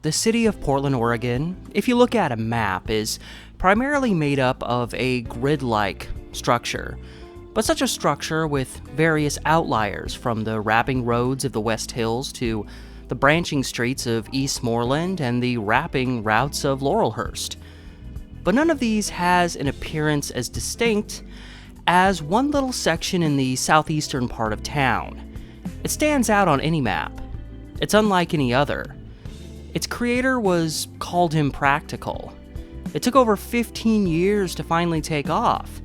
The city of Portland, Oregon, if you look at a map, is primarily made up of a grid-like structure, but such a structure with various outliers from the wrapping roads of the West Hills to the branching streets of Eastmoreland and the wrapping routes of Laurelhurst. But none of these has an appearance as distinct as one little section in the southeastern part of town. It stands out on any map. It's unlike any other. Its creator was called impractical. It took over 15 years to finally take off.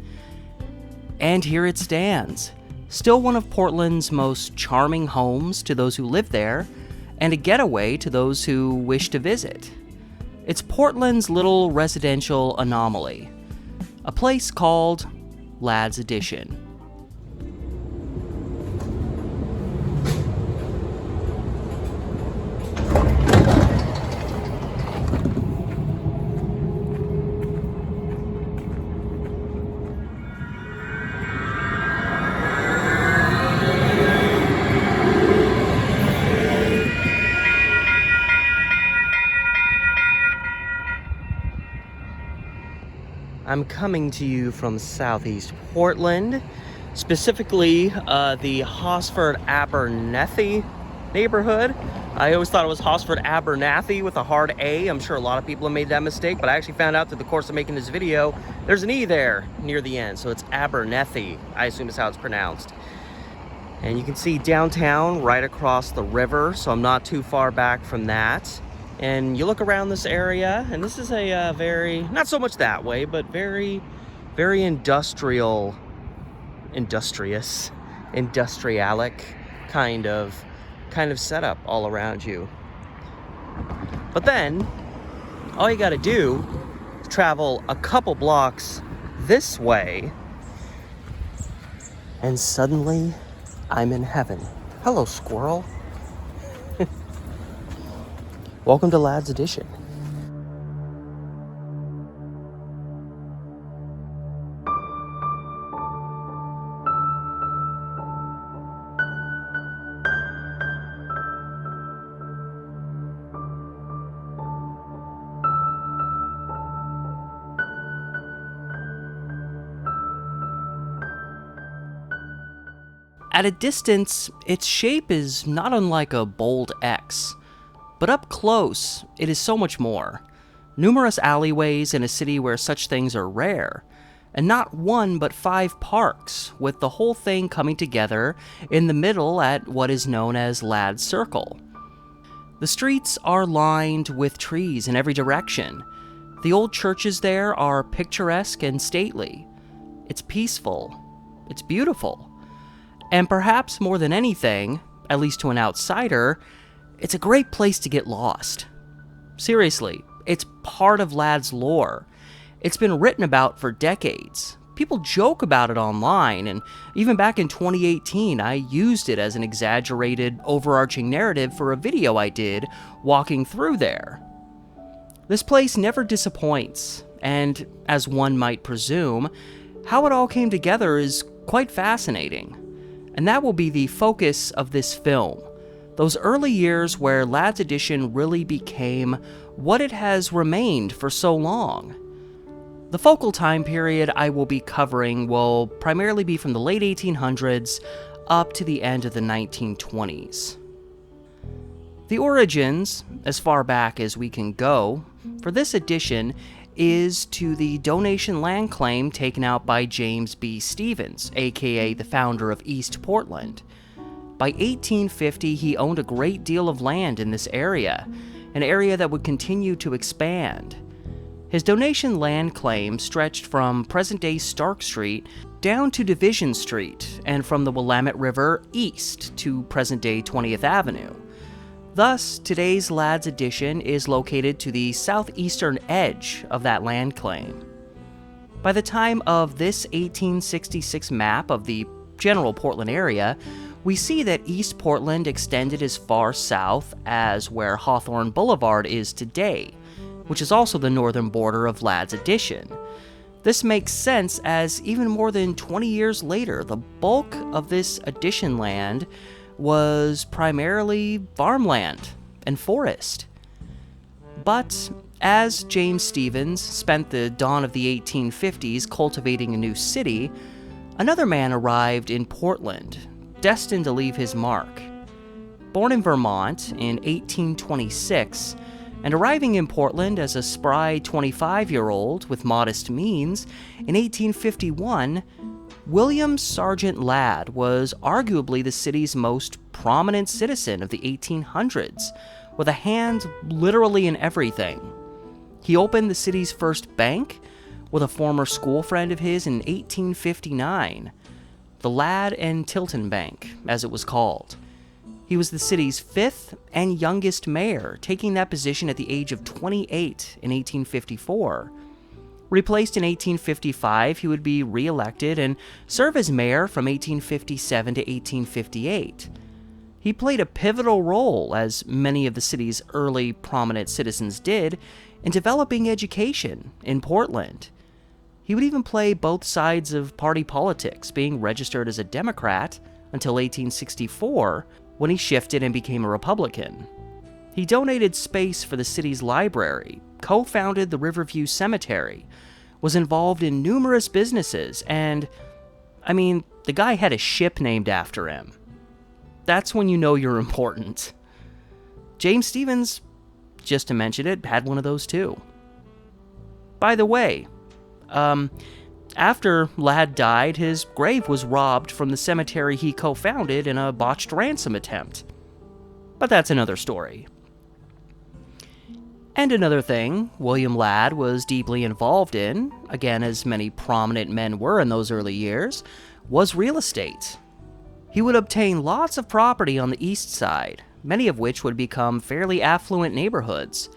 And here it stands, still one of Portland's most charming homes to those who live there, and a getaway to those who wish to visit. It's Portland's little residential anomaly, a place called LADD's Addition. I'm coming to you from southeast Portland, specifically the Hosford-Abernethy neighborhood. I always thought it was Hosford-Abernathy with a hard A. I'm sure a lot of people have made that mistake, but I actually found out through the course of making this video, there's an E there near the end, so it's Abernethy, I assume is how it's pronounced. And you can see downtown right across the river, so I'm not too far back from that. And you look around this area, and this is a very, not so much that way, but very industrious, industrialic kind of setup all around you. But then, all you gotta do is travel a couple blocks this way, and suddenly I'm in heaven. Hello, squirrel. Welcome to LADD's Addition. At a distance, its shape is not unlike a bold X. But up close, it is so much more. Numerous alleyways in a city where such things are rare, and not one but 5 parks, with the whole thing coming together in the middle at what is known as LADD Circle. The streets are lined with trees in every direction. The old churches there are picturesque and stately. It's peaceful. It's beautiful. And perhaps more than anything, at least to an outsider, it's a great place to get lost. Seriously, it's part of LADD's lore. It's been written about for decades. People joke about it online, and even back in 2018, I used it as an exaggerated, overarching narrative for a video I did walking through there. This place never disappoints, and as one might presume, how it all came together is quite fascinating. And that will be the focus of this film. Those early years where LADD's Addition really became what it has remained for so long. The focal time period I will be covering will primarily be from the late 1800s up to the end of the 1920s. The origins, as far back as we can go, for this edition is to the donation land claim taken out by James B. Stevens, aka the founder of East Portland. By 1850, he owned a great deal of land in this area, an area that would continue to expand. His donation land claim stretched from present-day Stark Street down to Division Street, and from the Willamette River east to present-day 20th Avenue. Thus, today's LADD's Addition is located to the southeastern edge of that land claim. By the time of this 1866 map of the general Portland area, we see that East Portland extended as far south as where Hawthorne Boulevard is today, which is also the northern border of LADD's Addition. This makes sense as even more than 20 years later, the bulk of this addition land was primarily farmland and forest. But as James Stephens spent the dawn of the 1850s cultivating a new city, another man arrived in Portland, destined to leave his mark. Born in Vermont in 1826, and arriving in Portland as a spry 25-year-old with modest means, in 1851, William Sargent Ladd was arguably the city's most prominent citizen of the 1800s, with a hand literally in everything. He opened the city's first bank with a former school friend of his in 1859, the Ladd and Tilton Bank, as it was called. He was the city's fifth and youngest mayor, taking that position at the age of 28 in 1854. Replaced in 1855, he would be re-elected and serve as mayor from 1857 to 1858. He played a pivotal role, as many of the city's early prominent citizens did, in developing education in Portland. He would even play both sides of party politics, being registered as a Democrat until 1864, when he shifted and became a Republican. He donated space for the city's library, co-founded the Riverview Cemetery, was involved in numerous businesses, and, the guy had a ship named after him. That's when you know you're important. James Stephens, just to mention it, had one of those too. By the way, after Ladd died, his grave was robbed from the cemetery he co-founded in a botched ransom attempt. But that's another story. And another thing William Ladd was deeply involved in, again as many prominent men were in those early years, was real estate. He would obtain lots of property on the east side, many of which would become fairly affluent neighborhoods.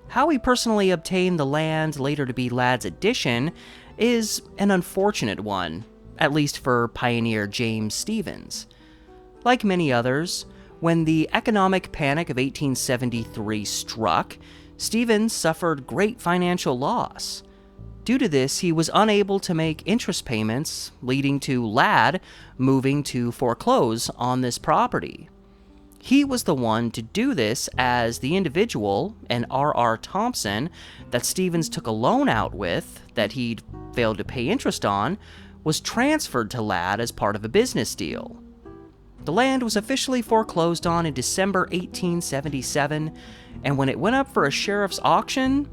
How he personally obtained the land later to be Ladd's Addition is an unfortunate one, at least for pioneer James Stephens. Like many others, when the economic panic of 1873 struck, Stephens suffered great financial loss. Due to this, he was unable to make interest payments, leading to Ladd moving to foreclose on this property. He was the one to do this, as the individual, an R.R. Thompson, that Stephens took a loan out with, that he'd failed to pay interest on, was transferred to Ladd as part of a business deal. The land was officially foreclosed on in December 1877, and when it went up for a sheriff's auction,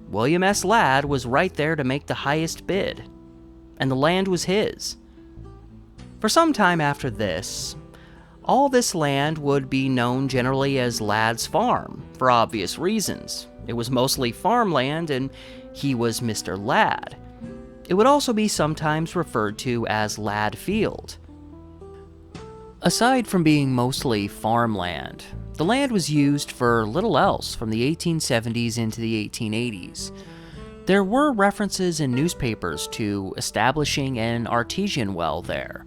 William S. Ladd was right there to make the highest bid, and the land was his. For some time after this, all this land would be known generally as Ladd's Farm, for obvious reasons. It was mostly farmland, and he was Mr. Ladd. It would also be sometimes referred to as Ladd Field. Aside from being mostly farmland, the land was used for little else from the 1870s into the 1880s. There were references in newspapers to establishing an artesian well there.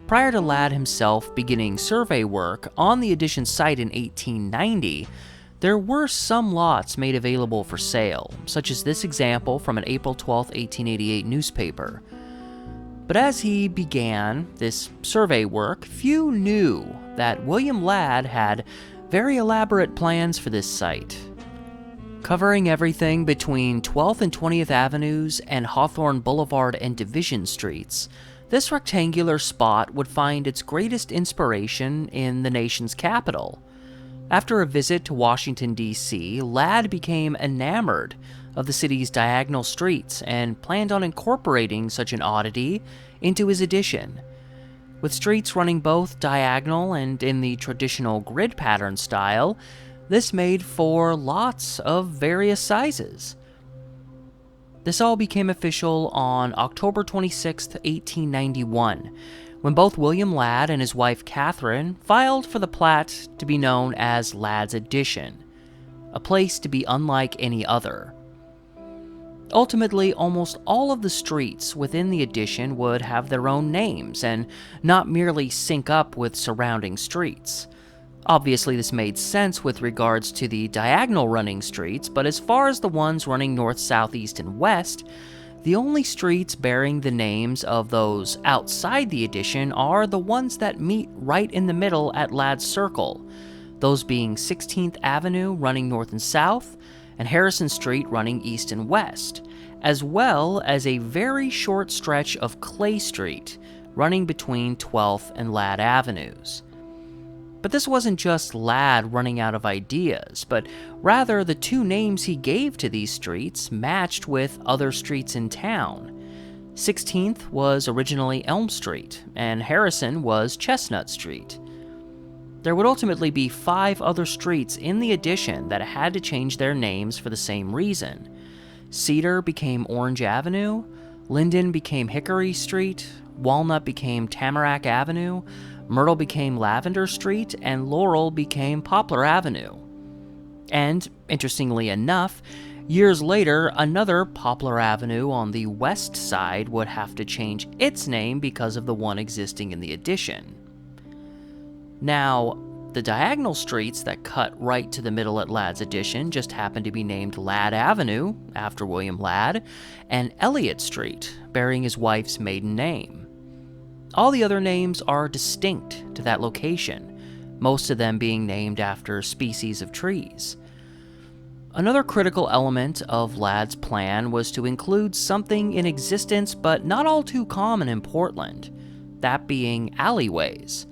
Prior to Ladd himself beginning survey work on the addition site in 1890, there were some lots made available for sale, such as this example from an April 12, 1888 newspaper. But as he began this survey work, few knew that William Ladd had very elaborate plans for this site. Covering everything between 12th and 20th Avenues and Hawthorne Boulevard and Division Streets, this rectangular spot would find its greatest inspiration in the nation's capital. After a visit to Washington, D.C., Ladd became enamored of the city's diagonal streets and planned on incorporating such an oddity into his addition. With streets running both diagonal and in the traditional grid pattern style, this made for lots of various sizes. This all became official on October 26, 1891, when both William Ladd and his wife Catherine filed for the plat to be known as Ladd's Addition, a place to be unlike any other. Ultimately, almost all of the streets within the addition would have their own names and not merely sync up with surrounding streets. Obviously, this made sense with regards to the diagonal running streets, but as far as the ones running north, south, east, and west, the only streets bearing the names of those outside the addition are the ones that meet right in the middle at Ladd's Circle, those being 16th Avenue running north and south, and Harrison Street running east and west, as well as a very short stretch of Clay Street running between 12th and LADD Avenues. But this wasn't just LADD running out of ideas, but rather the two names he gave to these streets matched with other streets in town. 16th was originally Elm Street, and Harrison was Chestnut Street. There would ultimately be 5 other streets in the addition that had to change their names for the same reason. Cedar became Orange Avenue, Linden became Hickory Street, Walnut became Tamarack Avenue, Myrtle became Lavender Street, and Laurel became Poplar Avenue. And, interestingly enough, years later, another Poplar Avenue on the west side would have to change its name because of the one existing in the addition. Now, the diagonal streets that cut right to the middle at Ladd's addition just happened to be named Ladd Avenue, after William Ladd, and Elliott Street, bearing his wife's maiden name. All the other names are distinct to that location, most of them being named after species of trees. Another critical element of Ladd's plan was to include something in existence but not all too common in Portland, that being alleyways.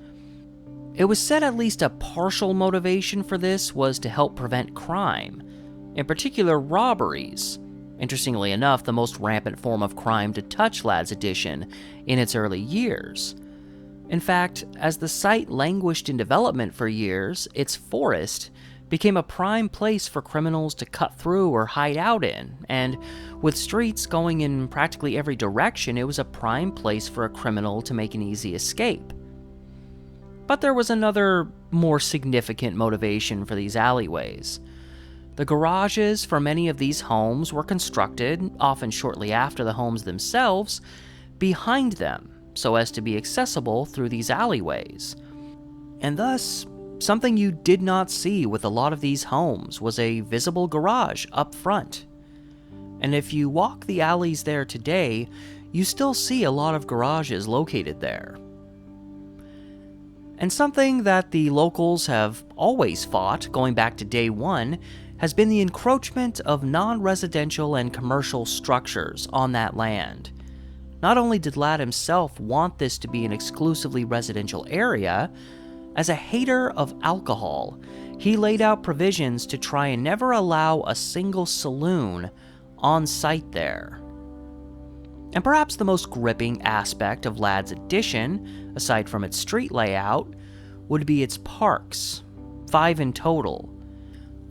It was said at least a partial motivation for this was to help prevent crime, in particular robberies. Interestingly enough, the most rampant form of crime to touch Ladd's addition in its early years. In fact, as the site languished in development for years, its forest became a prime place for criminals to cut through or hide out in, and with streets going in practically every direction, it was a prime place for a criminal to make an easy escape. But there was another, more significant motivation for these alleyways. The garages for many of these homes were constructed, often shortly after the homes themselves, behind them, so as to be accessible through these alleyways. And thus, something you did not see with a lot of these homes was a visible garage up front. And if you walk the alleys there today, you still see a lot of garages located there. And something that the locals have always fought, going back to day one, has been the encroachment of non-residential and commercial structures on that land. Not only did Ladd himself want this to be an exclusively residential area, as a hater of alcohol, he laid out provisions to try and never allow a single saloon on site there. And perhaps the most gripping aspect of Ladd's addition, aside from its street layout, would be its parks, 5 in total.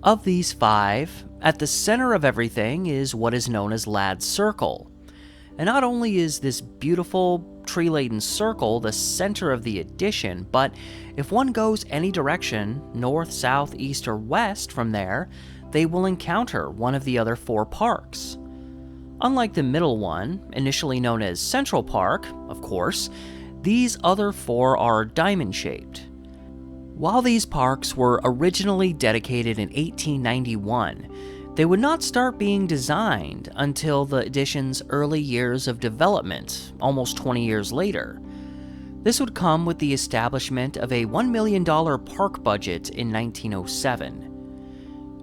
Of these 5, at the center of everything is what is known as Ladd Circle. And not only is this beautiful, tree-laden circle the center of the addition, but if one goes any direction, north, south, east, or west from there, they will encounter one of the other 4 parks. Unlike the middle one, initially known as Central Park, of course, these other 4 are diamond-shaped. While these parks were originally dedicated in 1891, they would not start being designed until the addition's early years of development, almost 20 years later. This would come with the establishment of a $1 million park budget in 1907.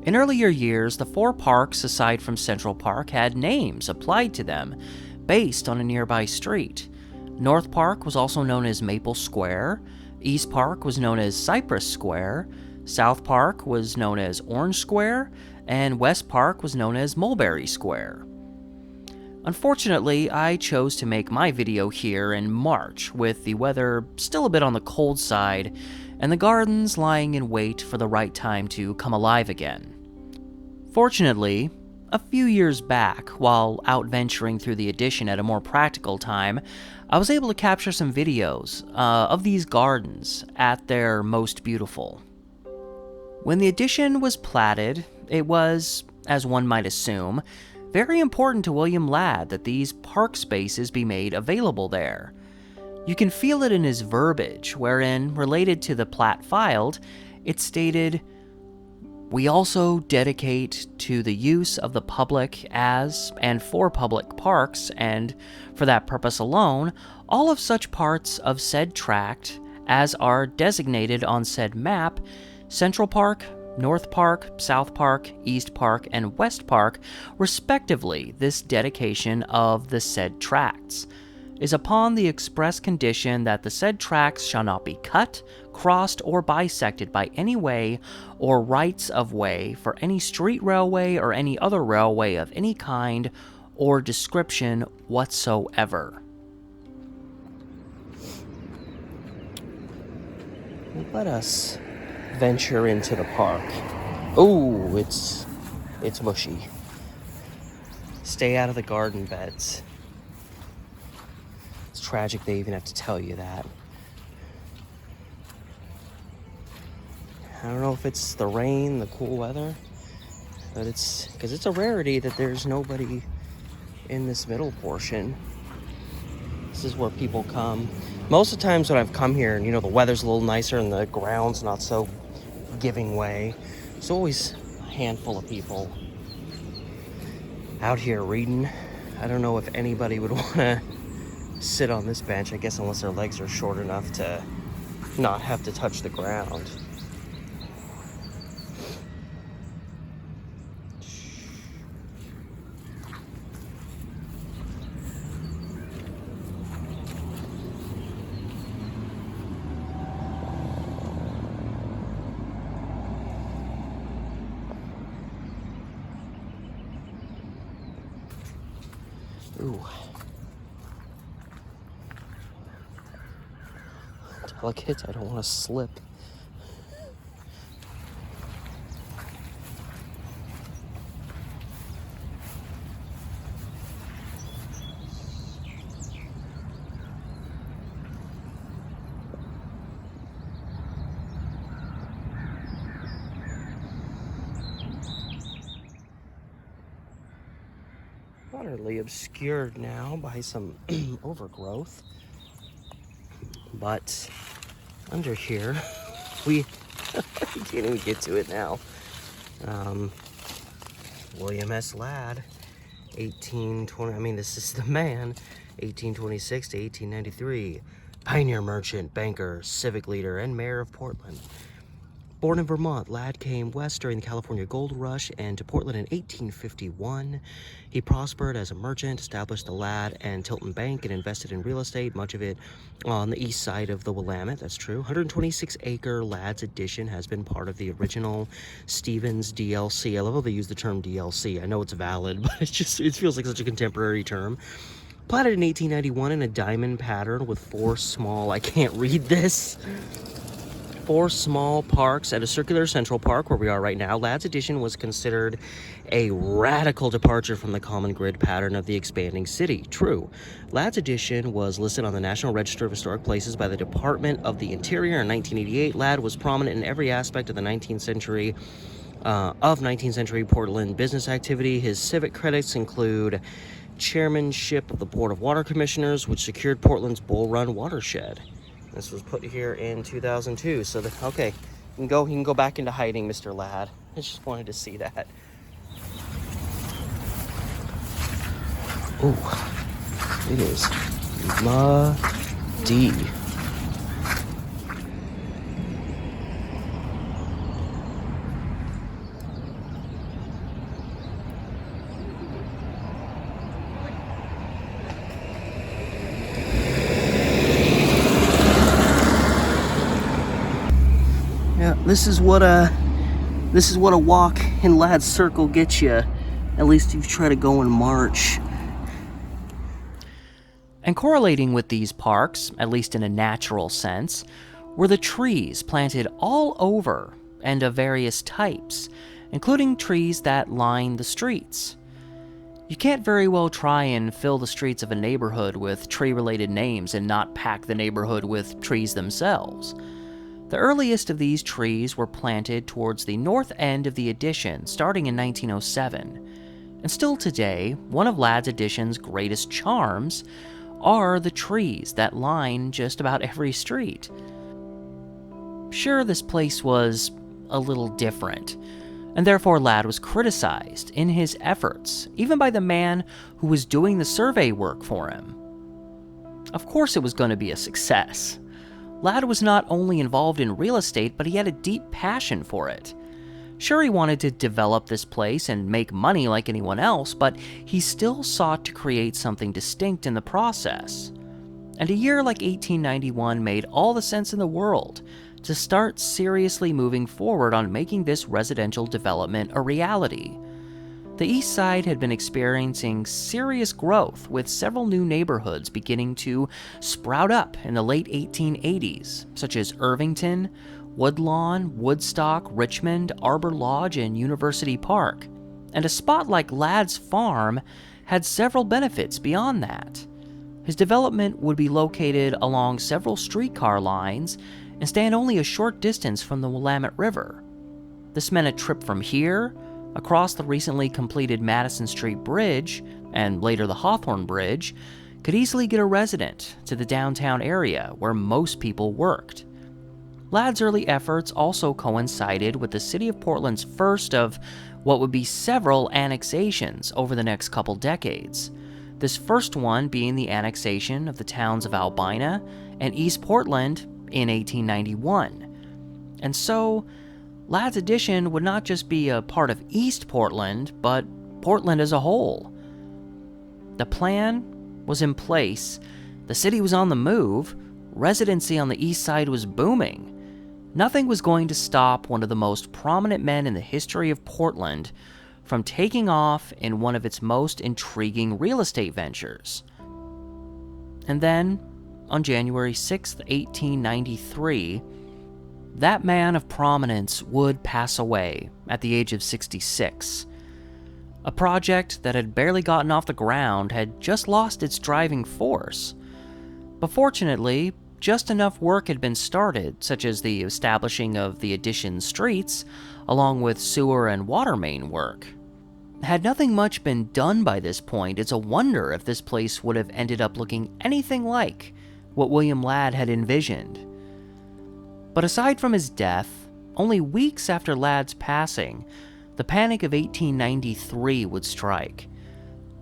In earlier years, the 4 parks aside from Central Park had names applied to them based on a nearby street. North Park was also known as Maple Square, East Park was known as Cypress Square, South Park was known as Orange Square, and West Park was known as Mulberry Square. Unfortunately, I chose to make my video here in March, with the weather still a bit on the cold side, and the gardens lying in wait for the right time to come alive again. Fortunately, a few years back, while out venturing through the addition at a more practical time, I was able to capture some videos of these gardens at their most beautiful. When the addition was platted, it was, as one might assume, very important to William Ladd that these park spaces be made available there. You can feel it in his verbiage, wherein, related to the plat filed, it stated, "We also dedicate to the use of the public as and for public parks, and, for that purpose alone, all of such parts of said tract as are designated on said map, Central Park, North Park, South Park, East Park, and West Park, respectively. This dedication of the said tracts is upon the express condition that the said tracts shall not be cut, crossed, or bisected by any way or rights of way for any street railway or any other railway of any kind or description whatsoever. Let us venture into the park. Oh, it's mushy. Stay out of the garden beds. It's tragic they even have to tell you that. I don't know if it's the rain, the cool weather, but because it's a rarity that there's nobody in this middle portion. This is where people come. Most of the times when I've come here, and the weather's a little nicer and the ground's not so giving way, there's always a handful of people out here reading. I don't know if anybody would want to sit on this bench, I guess, unless their legs are short enough to not have to touch the ground. Ooh. Delicate, I don't want to slip. Utterly obscured now by some overgrowth, but under here we can't even get to it now. William S. Ladd, 1820, I mean, this is the man, 1826 to 1893, pioneer merchant, banker, civic leader, and mayor of Portland. Born in Vermont, Ladd came west during the California Gold Rush and to Portland in 1851. He prospered as a merchant, established the Ladd and Tilton Bank, and invested in real estate, much of it on the east side of the Willamette. That's true. 126-acre Ladd's Addition has been part of the original Stevens DLC. I love how they use the term DLC. I know it's valid, but it feels like such a contemporary term. Platted in 1891 in a diamond pattern with four small parks and a circular Central Park, where we are right now. Ladd's Addition was considered a radical departure from the common grid pattern of the expanding city. True. Ladd's Addition was listed on the National Register of Historic Places by the Department of the Interior in 1988. Ladd was prominent in every aspect of the 19th century Portland business activity. His civic credits include chairmanship of the Board of Water Commissioners, which secured Portland's Bull Run watershed. This was put here in 2002, so okay, you can go back into hiding, Mr. Ladd. I just wanted to see that. Ooh, it is muddy. Yeah, this is what a walk in Ladd's Circle gets you. At least if you try to go in March. And correlating with these parks, at least in a natural sense, were the trees planted all over and of various types, including trees that line the streets. You can't very well try and fill the streets of a neighborhood with tree-related names and not pack the neighborhood with trees themselves. The earliest of these trees were planted towards the north end of the Addition, starting in 1907. And still today, one of Ladd's Addition's greatest charms are the trees that line just about every street. Sure, this place was a little different, and therefore Ladd was criticized in his efforts, even by the man who was doing the survey work for him. Of course it was going to be a success. Ladd was not only involved in real estate, but he had a deep passion for it. Sure, he wanted to develop this place and make money like anyone else, but he still sought to create something distinct in the process. And a year like 1891 made all the sense in the world to start seriously moving forward on making this residential development a reality. The East Side had been experiencing serious growth, with several new neighborhoods beginning to sprout up in the late 1880s, such as Irvington, Woodlawn, Woodstock, Richmond, Arbor Lodge, and University Park. And a spot like Ladd's farm had several benefits beyond that. His development would be located along several streetcar lines and stand only a short distance from the Willamette River. This meant a trip from here, across the recently completed Madison Street Bridge, and later the Hawthorne Bridge, could easily get a resident to the downtown area where most people worked. Ladd's early efforts also coincided with the city of Portland's first of what would be several annexations over the next couple decades. This first one being the annexation of the towns of Albina and East Portland in 1891. And so, Ladd's addition would not just be a part of East Portland, but Portland as a whole. The plan was in place, the city was on the move, residency on the east side was booming. Nothing was going to stop one of the most prominent men in the history of Portland from taking off in one of its most intriguing real estate ventures. And then, on January 6, 1893, that man of prominence would pass away at the age of 66. A project that had barely gotten off the ground had just lost its driving force. But fortunately, just enough work had been started, such as the establishing of the addition streets, along with sewer and water main work. Had nothing much been done by this point, it's a wonder if this place would have ended up looking anything like what William Ladd had envisioned. But aside from his death, only weeks after Ladd's passing, the Panic of 1893 would strike.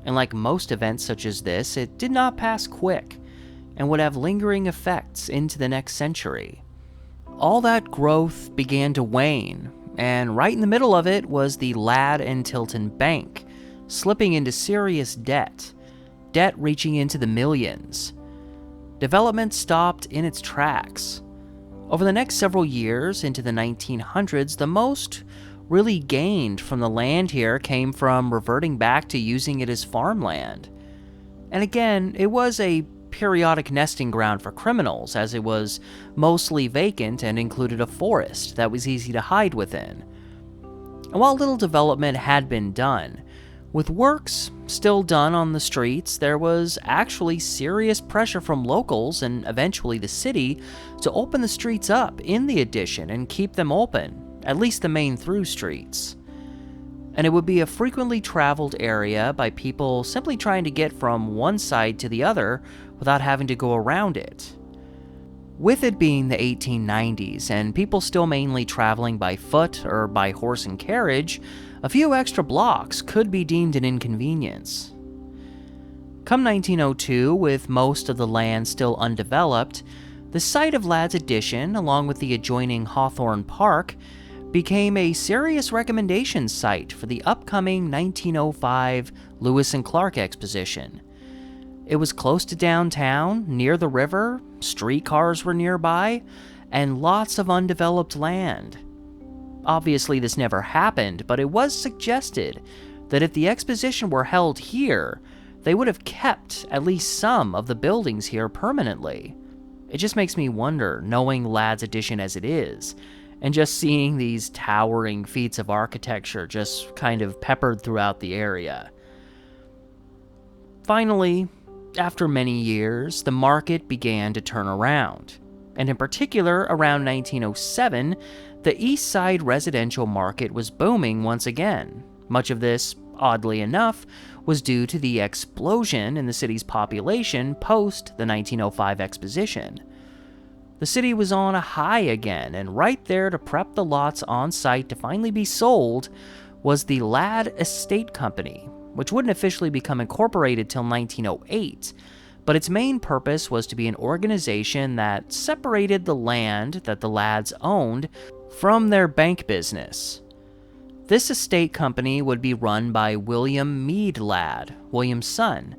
And like most events such as this, it did not pass quick, and would have lingering effects into the next century. All that growth began to wane, and right in the middle of it was the Ladd and Tilton Bank, slipping into serious debt reaching into the millions. Development stopped in its tracks. Over the next several years, into the 1900s, the most really gained from the land here came from reverting back to using it as farmland. And again, it was a periodic nesting ground for criminals, as it was mostly vacant and included a forest that was easy to hide within. And while little development had been done, with works still done on the streets, there was actually serious pressure from locals and eventually the city to open the streets up in the addition and keep them open, at least the main through streets. And it would be a frequently traveled area by people simply trying to get from one side to the other without having to go around it. With it being the 1890s and people still mainly traveling by foot or by horse and carriage, a few extra blocks could be deemed an inconvenience. Come 1902, with most of the land still undeveloped, the site of Ladd's addition, along with the adjoining Hawthorne Park, became a serious recommendation site for the upcoming 1905 Lewis and Clark exposition. It was close to downtown, near the river, streetcars were nearby, and lots of undeveloped land. Obviously, this never happened, but it was suggested that if the exposition were held here, they would have kept at least some of the buildings here permanently. It just makes me wonder, knowing Ladd's addition as it is, and just seeing these towering feats of architecture just kind of peppered throughout the area. Finally, after many years, the market began to turn around, and in particular, around 1907, the East Side residential market was booming once again. Much of this, oddly enough, was due to the explosion in the city's population post the 1905 exposition. The city was on a high again, and right there to prep the lots on site to finally be sold was the Ladd Estate Company, which wouldn't officially become incorporated till 1908, but its main purpose was to be an organization that separated the land that the Ladds owned from their bank business. This estate company would be run by William Meade Ladd, William's son.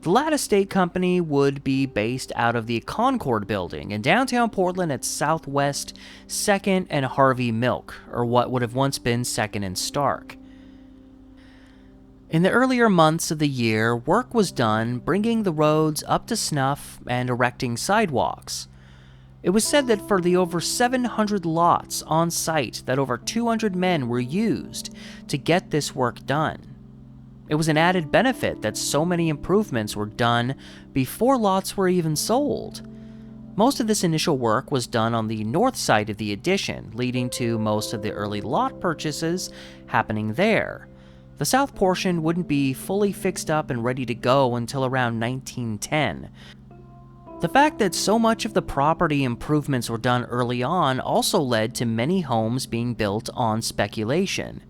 The Ladd Estate Company would be based out of the Concord Building in downtown Portland at Southwest 2nd and Harvey Milk, or what would have once been 2nd and Stark. In the earlier months of the year, work was done bringing the roads up to snuff and erecting sidewalks. It was said that for the over 700 lots on site that over 200 men were used to get this work done. It was an added benefit that so many improvements were done before lots were even sold. Most of this initial work was done on the north side of the addition, leading to most of the early lot purchases happening there. The south portion wouldn't be fully fixed up and ready to go until around 1910. The fact that so much of the property improvements were done early on also led to many homes being built on speculation.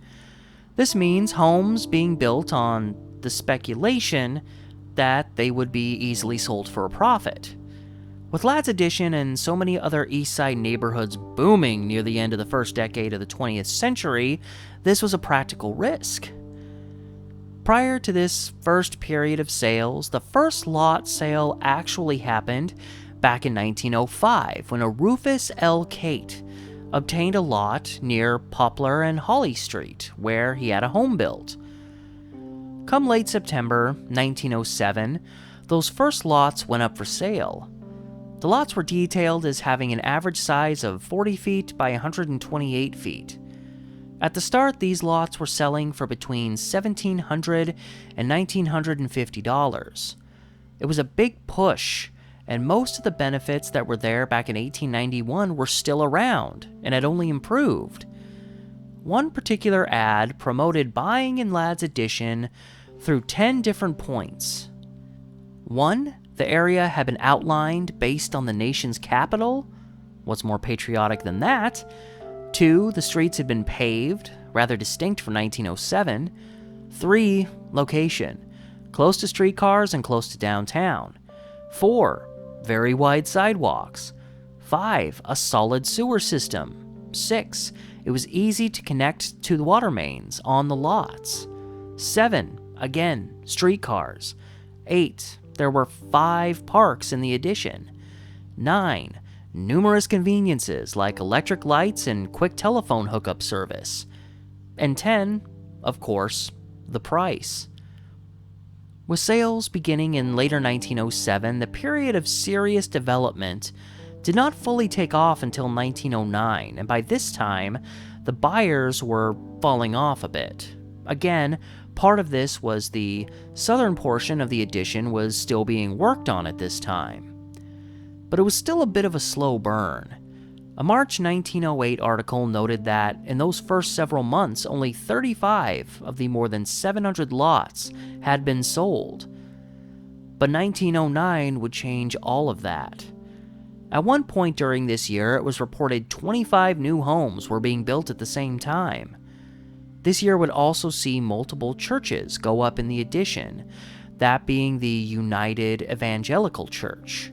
This means homes being built on the speculation that they would be easily sold for a profit. With Ladd's Addition and so many other East Side neighborhoods booming near the end of the first decade of the 20th century, this was a practical risk. Prior to this first period of sales, the first lot sale actually happened back in 1905 when a Rufus L. Cate obtained a lot near Poplar and Holly Street, where he had a home built. Come late September 1907, those first lots went up for sale. The lots were detailed as having an average size of 40 feet by 128 feet. At the start, these lots were selling for between $1,700 and $1,950. It was a big push, and most of the benefits that were there back in 1891 were still around and had only improved. One particular ad promoted buying in Ladd's Addition through 10 different points. 1. The area had been outlined based on the nation's capital. What's more patriotic than that? 2. The streets had been paved, rather distinct from 1907. 3. Location. Close to streetcars and close to downtown. 4. Very wide sidewalks. 5. A solid sewer system. 6. It was easy to connect to the water mains on the lots. 7. Again, streetcars. 8. There were 5 parks in the addition. 9. Numerous conveniences like electric lights and quick telephone hookup service. And 10, of course, the price. With sales beginning in later 1907, the period of serious development did not fully take off until 1909, and by this time, the buyers were falling off a bit. Again, part of this was the southern portion of the addition was still being worked on at this time. But it was still a bit of a slow burn. A March 1908 article noted that in those first several months, only 35 of the more than 700 lots had been sold. But 1909 would change all of that. At one point during this year, it was reported 25 new homes were being built at the same time. This year would also see multiple churches go up in the addition, that being the United Evangelical Church.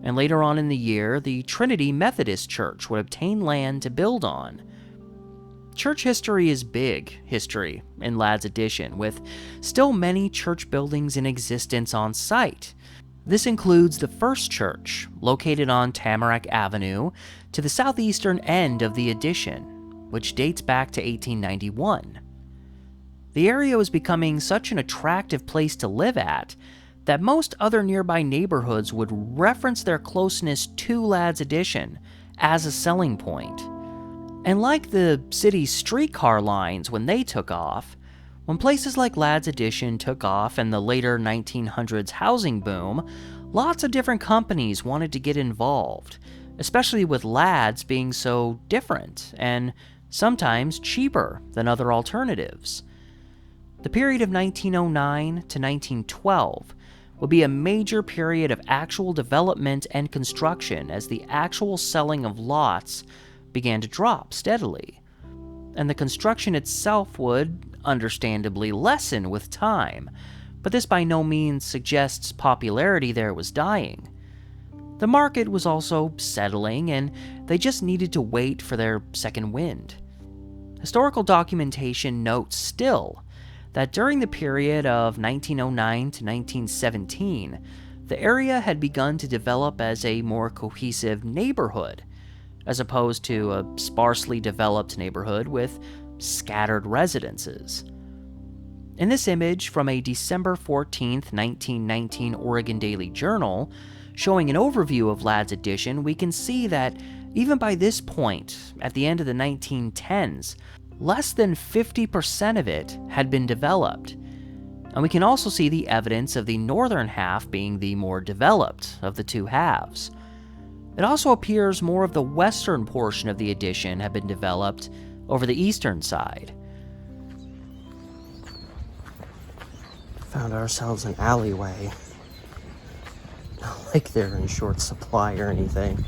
And later on in the year, the Trinity Methodist Church would obtain land to build on. Church history is big history in Ladd's Addition, with still many church buildings in existence on site. This includes the first church, located on Tamarack Avenue, to the southeastern end of the addition, which dates back to 1891. The area was becoming such an attractive place to live at that most other nearby neighborhoods would reference their closeness to Ladd's Addition as a selling point. And like the city's streetcar lines when they took off, when places like Ladd's Addition took off and the later 1900s housing boom, lots of different companies wanted to get involved, especially with Ladd's being so different and sometimes cheaper than other alternatives. The period of 1909 to 1912 would be a major period of actual development and construction as the actual selling of lots began to drop steadily, and the construction itself would understandably lessen with time, but this by no means suggests popularity there was dying. The market was also settling, and they just needed to wait for their second wind. Historical documentation notes still that during the period of 1909 to 1917, the area had begun to develop as a more cohesive neighborhood, as opposed to a sparsely developed neighborhood with scattered residences. In this image from a December 14th, 1919 Oregon Daily Journal, showing an overview of Ladd's Addition, we can see that even by this point, at the end of the 1910s, less than 50% of it had been developed. And we can also see the evidence of the northern half being the more developed of the two halves. It also appears more of the western portion of the addition had been developed over the eastern side. Found ourselves an alleyway. Not like they're in short supply or anything.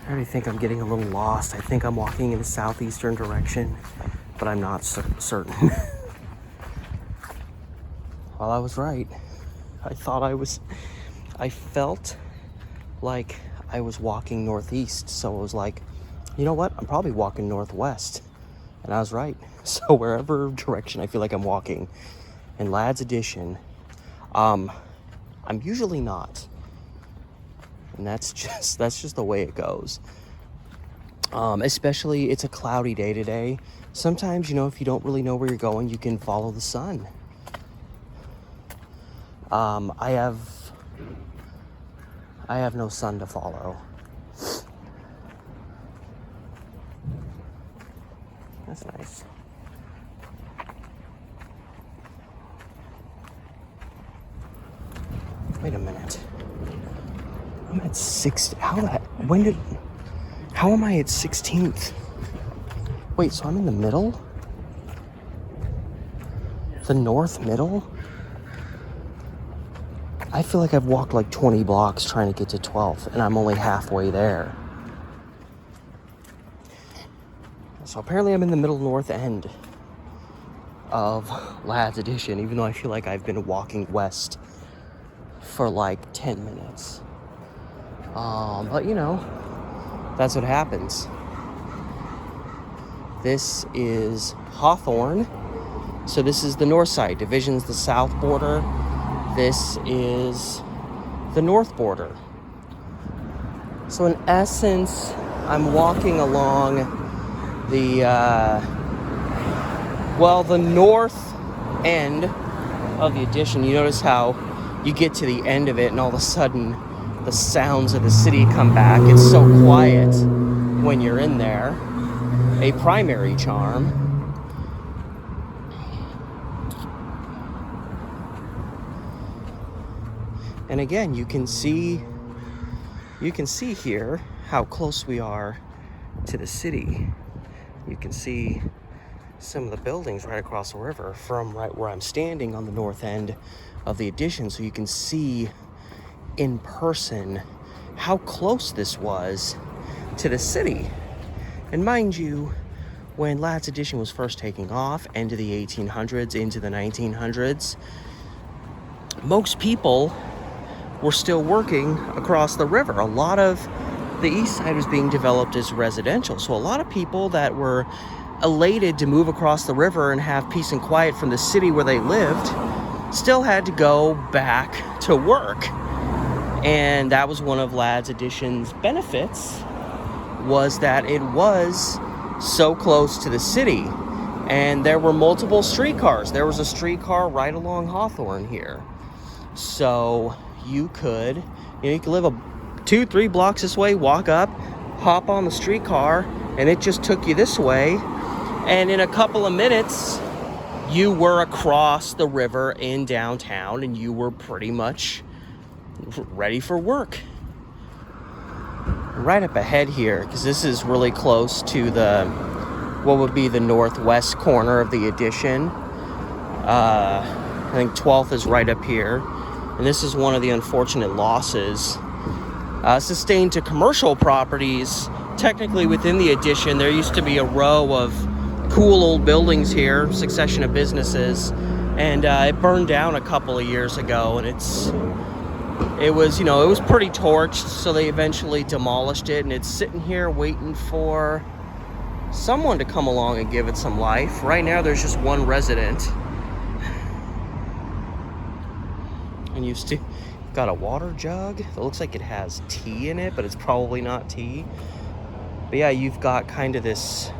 I already think I'm getting a little lost. I think I'm walking in the southeastern direction, but I'm not certain. Well, I was right. I felt like I was walking northeast, so I was like, you know what? I'm probably walking northwest. And I was right. So wherever direction I feel like I'm walking in Ladd's Addition, I'm usually not. And that's just the way it goes. Especially, it's a cloudy day today. Sometimes, if you don't really know where you're going, you can follow the sun. I have no sun to follow. That's nice. Wait a minute. I'm at 6. How am I at 16th? Wait, so I'm in the middle? The north middle? I feel like I've walked like 20 blocks trying to get to 12th, and I'm only halfway there. So apparently I'm in the middle north end of Ladd's Addition, even though I feel like I've been walking west for like 10 minutes. But that's what happens. This is Hawthorne. So this is the north side. Division's the south border. This is the north border. So in essence, I'm walking along the north end of the addition. You notice how you get to the end of it and all of a sudden the sounds of the city come back. It's so quiet when you're in there. A primary charm. And again, you can see here how close we are to the city. You can see some of the buildings right across the river from right where I'm standing on the north end of the addition, so you can see in person how close this was to the city. And mind you, when Ladd's Addition was first taking off, end of the 1800s into the 1900s, most people were still working across the river. A lot of the east side was being developed as residential, so a lot of people that were elated to move across the river and have peace and quiet from the city where they lived still had to go back to work. And that was one of Ladd's Addition's benefits, was that it was so close to the city. And there were multiple streetcars. There was a streetcar right along Hawthorne here. So you could live 2-3 blocks this way, walk up, hop on the streetcar, and it just took you this way. And in a couple of minutes, you were across the river in downtown, and you were pretty much ready for work. Right up ahead here, because this is really close to what would be the northwest corner of the addition. I think 12th is right up here. And this is one of the unfortunate losses sustained to commercial properties. Technically within the addition, there used to be a row of cool old buildings here, succession of businesses, and it burned down a couple of years ago, and it was, you know, it was pretty torched, so they eventually demolished it, and it's sitting here waiting for someone to come along and give it some life. Right now there's just one resident, and you've got a water jug that looks like it has tea in it, but it's probably not tea. But yeah, you've got kind of this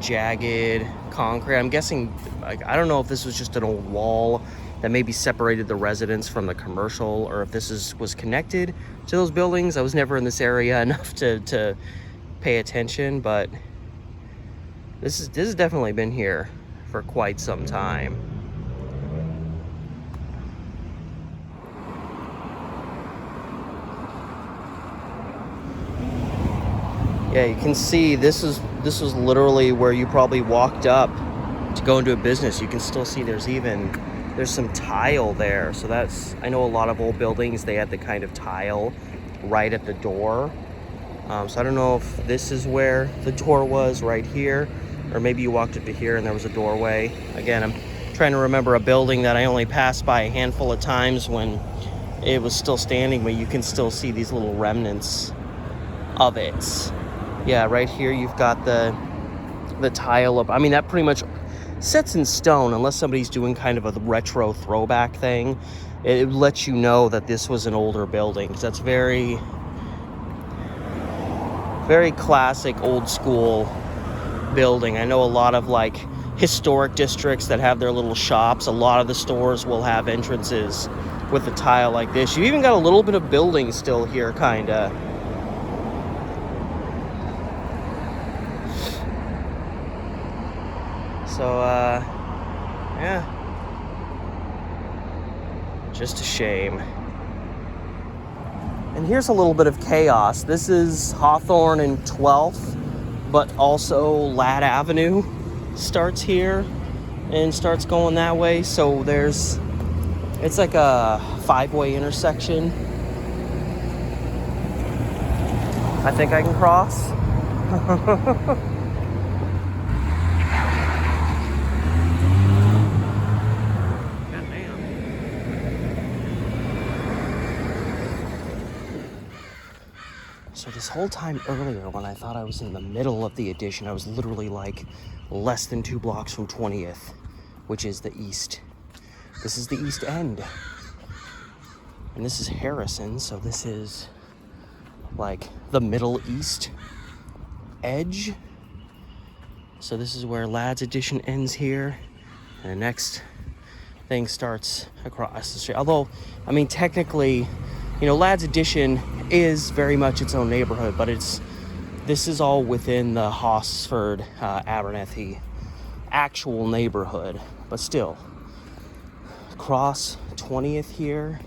jagged concrete. I'm guessing, like, I don't know if this was just an old wall that maybe separated the residents from the commercial, or if this was connected to those buildings. I was never in this area enough to pay attention, but this has definitely been here for quite some time. Yeah, you can see this was literally where you probably walked up to go into a business. You can still see there's some tile there. So that's, I know a lot of old buildings, they had the kind of tile right at the door. So I don't know if this is where the door was, right here, or maybe you walked up to here and there was a doorway. Again, I'm trying to remember a building that I only passed by a handful of times when it was still standing, but you can still see these little remnants of it. Yeah, right here you've got the tile up. I mean, that pretty much sets in stone, unless somebody's doing kind of a retro throwback thing. It lets you know that this was an older building, because that's very, very classic old school building. I know a lot of like historic districts that have their little shops, a lot of the stores will have entrances with a tile like this. You even got a little bit of building still here, kinda. So, yeah, just a shame. And here's a little bit of chaos. This is Hawthorne and 12th, but also Ladd Avenue starts here and starts going that way. So it's like a 5-way intersection. I think I can cross. So this whole time earlier, when I thought I was in the middle of the addition, I was literally like less than 2 blocks from 20th, which is the east. This is the east end. And this is Harrison, so this is like the Middle East edge. So this is where Ladd's addition ends here, and the next thing starts across the street. Although, I mean, technically, you know, Ladd's addition is very much its own neighborhood, but this is all within the Hosford, Abernethy actual neighborhood. But still, cross 20th here,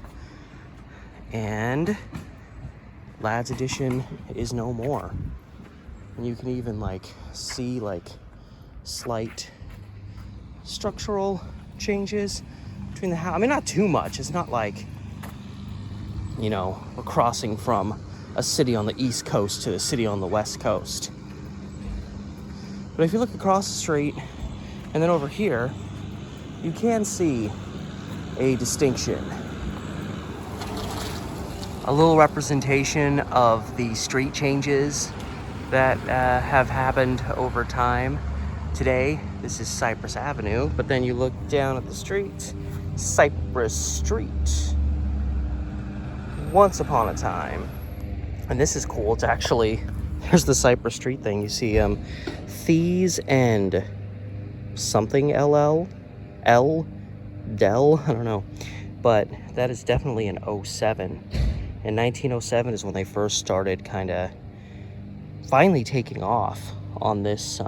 and Ladd's addition is no more. And you can even like see like slight structural changes between the house. I mean, not too much. It's not like, you know, we're crossing from a city on the East Coast to a city on the West Coast. But if you look across the street and then over here, you can see a distinction. A little representation of the street changes that have happened over time. Today, this is Cypress Avenue, but then you look down at the street, Cypress Street. Once upon a time. And this is cool. It's actually, there's the Cypress Street thing. You see Thies and something LL? L? Dell? I don't know. But that is definitely an 07. And 1907 is when they first started kind of finally taking off on this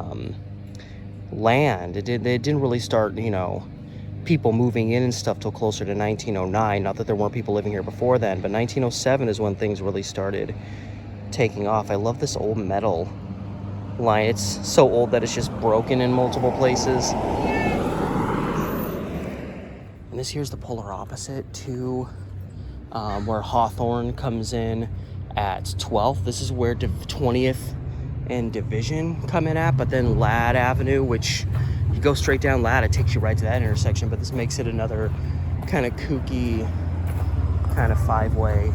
land. They didn't really start, you know, people moving in and stuff till closer to 1909. Not that there weren't people living here before then, but 1907 is when things really started taking off. I love this old metal line. It's so old that it's just broken in multiple places. And this here's the polar opposite to where Hawthorne comes in at 12th. This is where 20th and Division come in at, but then LADD Avenue, which you go straight down LADD, it takes you right to that intersection, but this makes it another kind of kooky, kind of five-way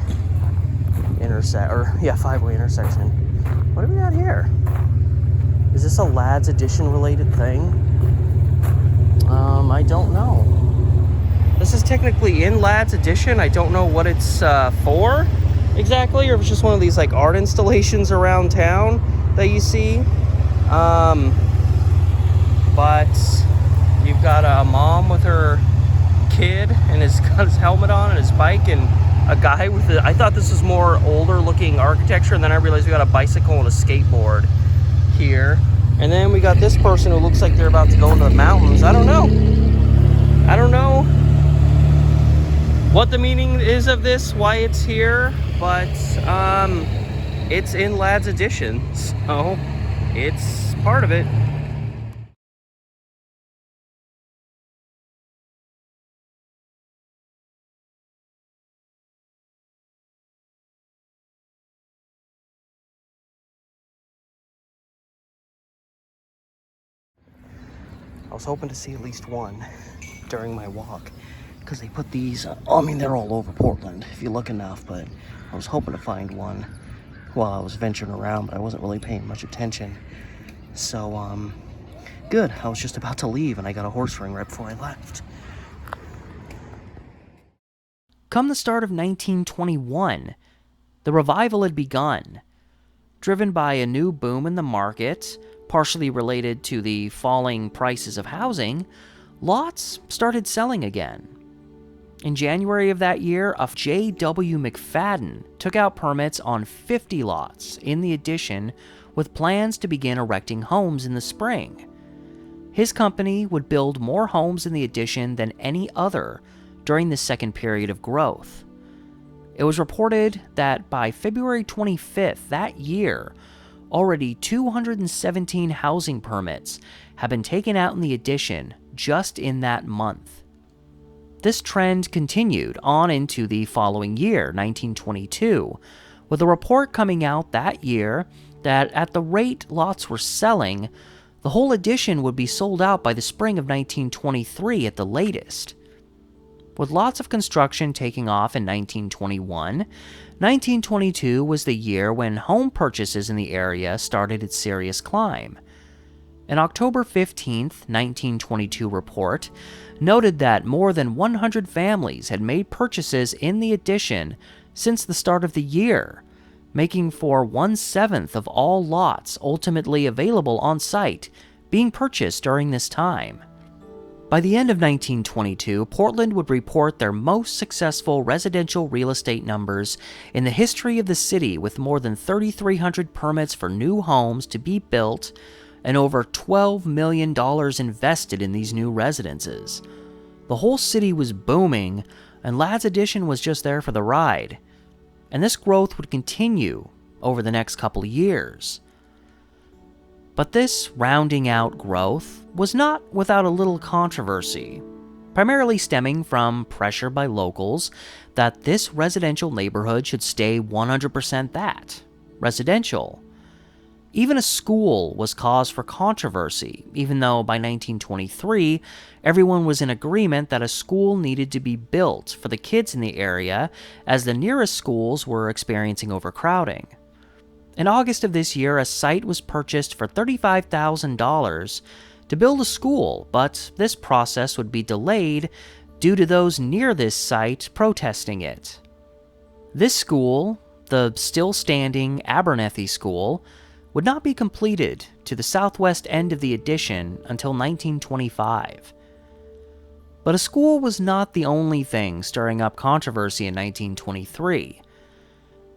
intersection. What do we got here? Is this a LADD's Edition related thing? I don't know. This is technically in LADD's Edition. I don't know what it's for exactly, or if it's just one of these like art installations around town that you see. But you've got a mom with her kid and has got his helmet on and his bike, and a guy with I thought this was more older looking architecture, and then I realized we got a bicycle and a skateboard here. And then we got this person who looks like they're about to go into the mountains. I don't know what the meaning is of this, why it's here, but it's in LADD's Edition, so it's part of it. I was hoping to see at least one during my walk, because they put these, they're all over Portland if you look enough, but I was hoping to find one while I was venturing around, but I wasn't really paying much attention. So, good. I was just about to leave, and I got a horse ring right before I left. Come the start of 1921, the revival had begun. Driven by a new boom in the market, partially related to the falling prices of housing, lots started selling again. In January of that year, a J.W. McFadden took out permits on 50 lots in the Edition with plans to begin erecting homes in the spring. His company would build more homes in the Edition than any other during the second period of growth. It was reported that by February 25th that year, already 217 housing permits had been taken out in the Edition just in that month. This trend continued on into the following year, 1922, with a report coming out that year that at the rate lots were selling, the whole Edition would be sold out by the spring of 1923 at the latest. With lots of construction taking off in 1921, 1922 was the year when home purchases in the area started its serious climb. An October 15th, 1922 report noted that more than 100 families had made purchases in the Edition since the start of the year, making for 1/7 of all lots ultimately available on site being purchased during this time. By the end of 1922, Portland would report their most successful residential real estate numbers in the history of the city, with more than 3,300 permits for new homes to be built and over $12 million invested in these new residences. The whole city was booming, and LADD's Edition was just there for the ride. And this growth would continue over the next couple of years. But this rounding out growth was not without a little controversy, primarily stemming from pressure by locals that this residential neighborhood should stay 100% that, residential. Even a school was cause for controversy, even though by 1923, everyone was in agreement that a school needed to be built for the kids in the area, as the nearest schools were experiencing overcrowding. In August of this year, a site was purchased for $35,000 to build a school, but this process would be delayed due to those near this site protesting it. This school, the still-standing Abernethy School, would not be completed to the southwest end of the Edition until 1925. But a school was not the only thing stirring up controversy in 1923.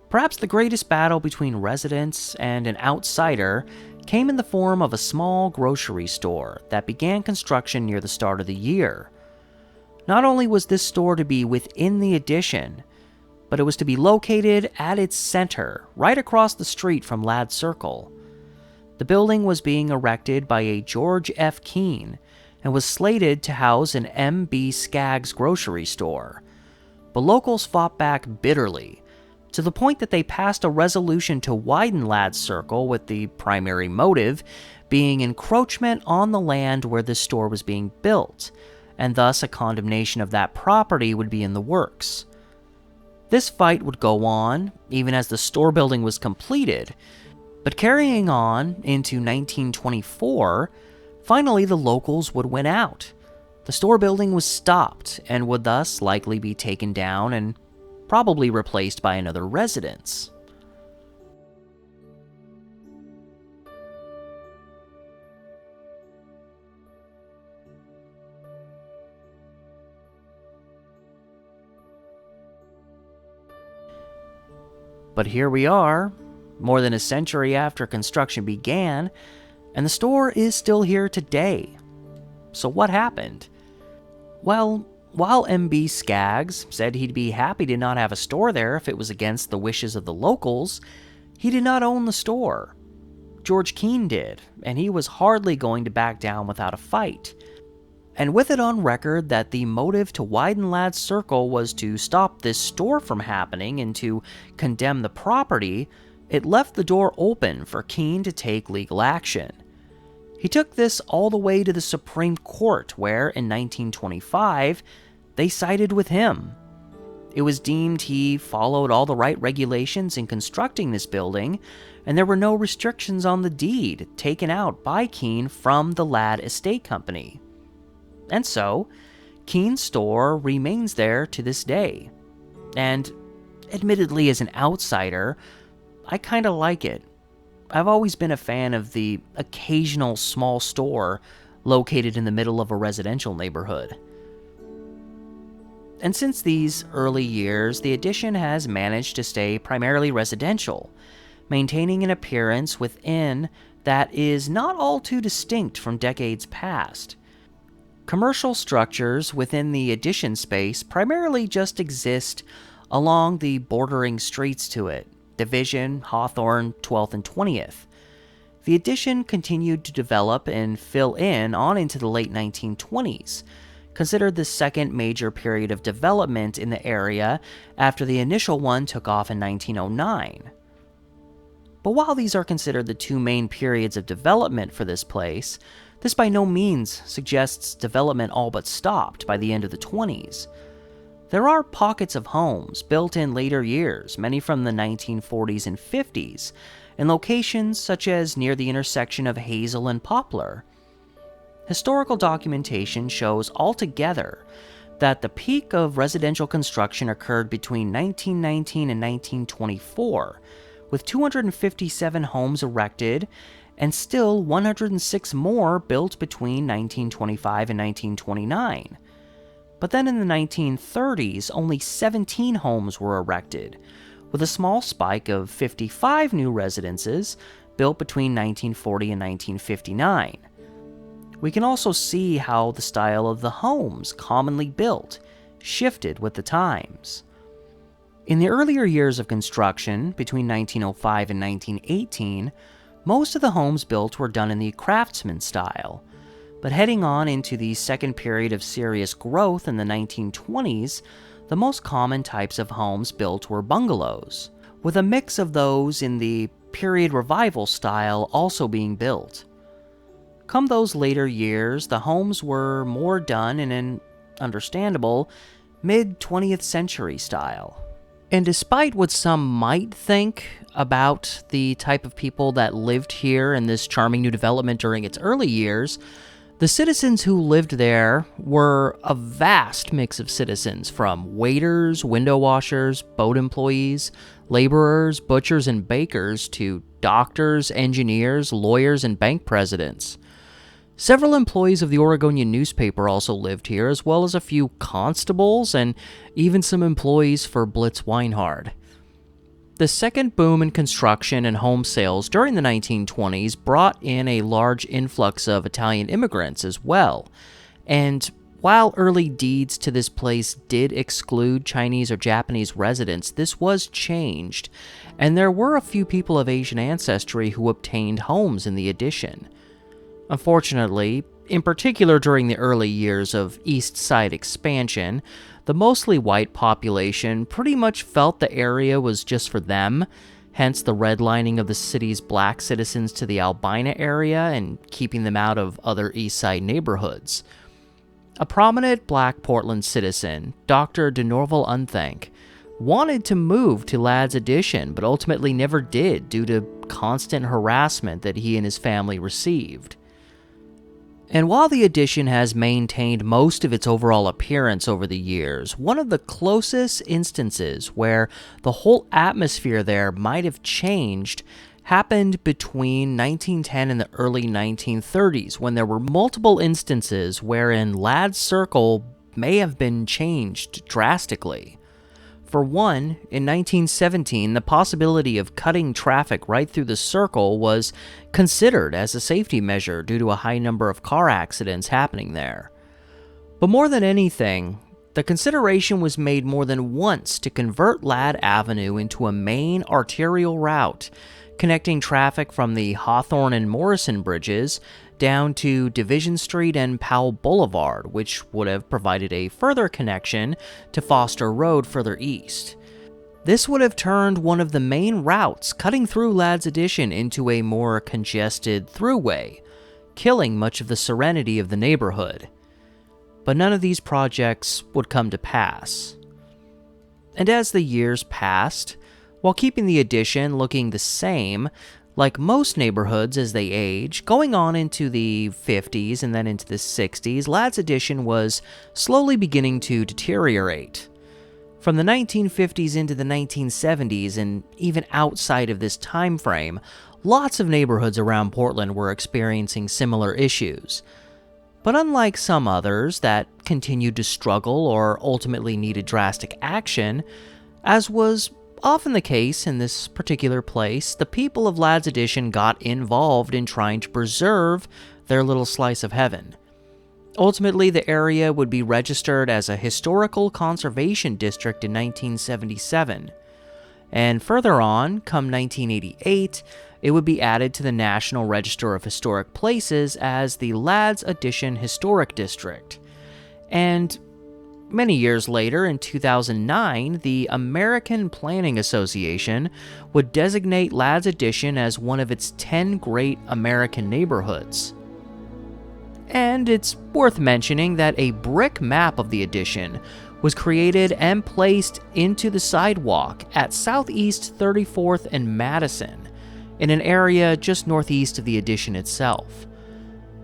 Perhaps the greatest battle between residents and an outsider came in the form of a small grocery store that began construction near the start of the year. Not only was this store to be within the Edition, but it was to be located at its center, right across the street from Ladd Circle. The building was being erected by a George F. Keene and was slated to house an M.B. Skaggs grocery store. but locals fought back bitterly, to the point that they passed a resolution to widen LADD's circle, with the primary motive being encroachment on the land where this store was being built, and thus a condemnation of that property would be in the works. This fight would go on, even as the store building was completed, but carrying on into 1924, finally the locals would win out. The store building was stopped and would thus likely be taken down and probably replaced by another residence. But here we are, more than a century after construction began, and the store is still here today. So what happened? Well, while MB Skaggs said he'd be happy to not have a store there if it was against the wishes of the locals, he did not own the store. George Keane did, and he was hardly going to back down without a fight. And with it on record that the motive to widen LADD's circle was to stop this store from happening and to condemn the property, it left the door open for Keane to take legal action. He took this all the way to the Supreme Court, where, in 1925, they sided with him. It was deemed he followed all the right regulations in constructing this building, and there were no restrictions on the deed taken out by Keane from the LADD Estate Company. And so, Keane's store remains there to this day. And, admittedly as an outsider, I kinda like it. I've always been a fan of the occasional small store located in the middle of a residential neighborhood. And since these early years, the addition has managed to stay primarily residential, maintaining an appearance within that is not all too distinct from decades past. Commercial structures within the addition space primarily just exist along the bordering streets to it, Division, Hawthorne, 12th, and 20th. The addition continued to develop and fill in on into the late 1920s, considered the second major period of development in the area after the initial one took off in 1909. But while these are considered the two main periods of development for this place, this by no means suggests development all but stopped by the end of the 20s. There are pockets of homes built in later years, many from the 1940s and 50s, in locations such as near the intersection of Hazel and Poplar. Historical documentation shows altogether that the peak of residential construction occurred between 1919 and 1924, with 257 homes erected and still 106 more built between 1925 and 1929. But then in the 1930s, only 17 homes were erected, with a small spike of 55 new residences built between 1940 and 1959. We can also see how the style of the homes commonly built shifted with the times. In the earlier years of construction, between 1905 and 1918, most of the homes built were done in the craftsman style, but heading on into the second period of serious growth in the 1920s, the most common types of homes built were bungalows, with a mix of those in the period revival style also being built. Come those later years, the homes were more done in an understandable mid-20th century style. And despite what some might think about the type of people that lived here in this charming new development during its early years, the citizens who lived there were a vast mix of citizens, from waiters, window washers, boat employees, laborers, butchers, and bakers, to doctors, engineers, lawyers, and bank presidents. Several employees of the Oregonian newspaper also lived here, as well as a few constables and even some employees for Blitz Weinhard. The second boom in construction and home sales during the 1920s brought in a large influx of Italian immigrants as well, and while early deeds to this place did exclude Chinese or Japanese residents, this was changed, and there were a few people of Asian ancestry who obtained homes in the addition. Unfortunately, In particular, during the early years of East Side expansion, the mostly white population pretty much felt the area was just for them, hence the redlining of the city's black citizens to the Albina area and keeping them out of other East Side neighborhoods. A prominent black Portland citizen, Dr. DeNorval Unthank, wanted to move to Ladd's Addition, but ultimately never did due to constant harassment that he and his family received. And while the Addition has maintained most of its overall appearance over the years, one of the closest instances where the whole atmosphere there might have changed happened between 1910 and the early 1930s, when there were multiple instances wherein Ladd's Circle may have been changed drastically. For one, in 1917, the possibility of cutting traffic right through the circle was considered as a safety measure due to a high number of car accidents happening there. But more than anything, the consideration was made more than once to convert Ladd Avenue into a main arterial route, connecting traffic from the Hawthorne and Morrison bridges down to Division Street and Powell Boulevard, which would have provided a further connection to Foster Road further east. This would have turned one of the main routes cutting through Ladd's Addition into a more congested throughway, killing much of the serenity of the neighborhood. But none of these projects would come to pass. And as the years passed, while keeping the Addition looking the same, like most neighborhoods as they age, going on into the 50s and then into the 60s, Ladd's Addition was slowly beginning to deteriorate. From the 1950s into the 1970s, and even outside of this time frame, lots of neighborhoods around Portland were experiencing similar issues. But unlike some others that continued to struggle or ultimately needed drastic action, as was often the case in this particular place, the people of Ladd's Addition got involved in trying to preserve their little slice of heaven. Ultimately, the area would be registered as a historical conservation district in 1977. And further on, come 1988, it would be added to the National Register of Historic Places as the Ladd's Addition Historic District. And many years later, in 2009, the American Planning Association would designate Ladd's Addition as one of its 10 great American neighborhoods. And it's worth mentioning that a brick map of the Addition was created and placed into the sidewalk at Southeast 34th and Madison, in an area just northeast of the Addition itself.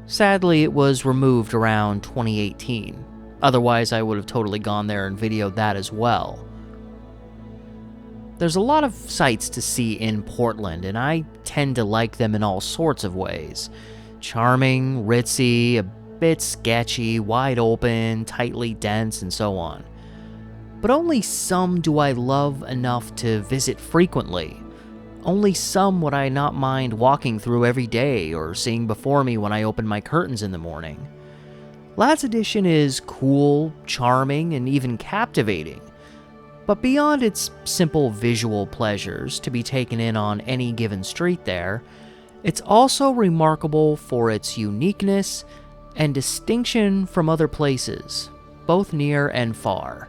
Sadly, it was removed around 2018. Otherwise, I would have totally gone there and videoed that as well. There's a lot of sights to see in Portland, and I tend to like them in all sorts of ways. Charming, ritzy, a bit sketchy, wide open, tightly dense, and so on. But only some do I love enough to visit frequently. Only some would I not mind walking through every day or seeing before me when I open my curtains in the morning. Ladd's Addition is cool, charming, and even captivating. But beyond its simple visual pleasures to be taken in on any given street there, it's also remarkable for its uniqueness and distinction from other places, both near and far.